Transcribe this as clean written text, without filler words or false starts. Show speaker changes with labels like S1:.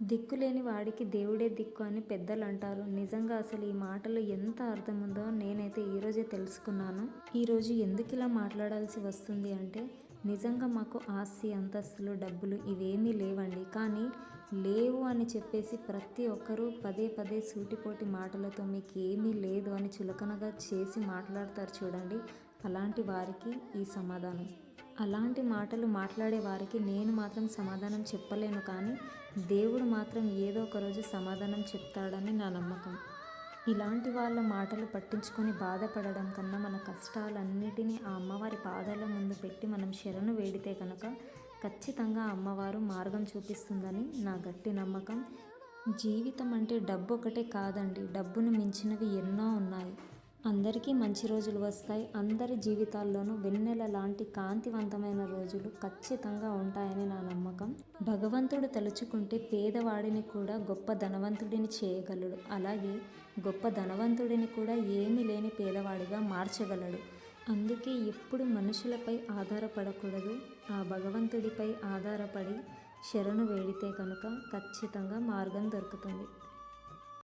S1: దిక్కులేని వాడికి దేవుడే దిక్కు అని పెద్దలు అంటారు. నిజంగా అసలు ఈ మాటలు ఎంత అర్థం ఉందో నేనైతే ఈరోజే తెలుసుకున్నాను. ఈరోజు ఎందుకు ఇలా మాట్లాడాల్సి వస్తుంది అంటే, నిజంగా మాకు ఆస్తి, అంతస్తులు, డబ్బులు ఇవేమీ లేవండి. కానీ లేవు అని చెప్పేసి ప్రతి ఒక్కరూ పదే పదే సూటిపోటి మాటలతో మీకు ఏమీ లేదు అని చులకనగా చేసి మాట్లాడతారు చూడండి. అలాంటి వారికి ఈ సమాధానం. అలాంటి మాటలు మాట్లాడే వారికి నేను మాత్రం సమాధానం చెప్పలేను, కానీ దేవుడు మాత్రం ఏదో ఒక రోజు సమాధానం చెప్తాడని నా నమ్మకం. ఇలాంటి వాళ్ళ మాటలు పట్టించుకొని బాధపడడం కన్నా మన కష్టాలన్నిటినీ ఆ అమ్మవారి పాదాల ముందు పెట్టి మనం శరణు వేడితే కనుక ఖచ్చితంగా అమ్మవారు మార్గం చూపిస్తుందని నా గట్టి నమ్మకం. జీవితం అంటే డబ్బు ఒకటే కాదండి, డబ్బును మించినవి ఎన్నో ఉన్నాయి. అందరికీ మంచి రోజులు వస్తాయి. అందరి జీవితాల్లోనూ వెన్నెల లాంటి కాంతివంతమైన రోజులు ఖచ్చితంగా ఉంటాయని నా నమ్మకం. భగవంతుడు తలుచుకుంటే పేదవాడిని కూడా గొప్ప ధనవంతుడిని చేయగలడు. అలాగే గొప్ప ధనవంతుడిని కూడా ఏమీ లేని పేదవాడిగా మార్చగలడు. అందుకే ఎప్పుడు మనుషులపై ఆధారపడకూడదు. ఆ భగవంతుడిపై ఆధారపడి శరణు వేడితే కనుక ఖచ్చితంగా మార్గం దొరుకుతుంది.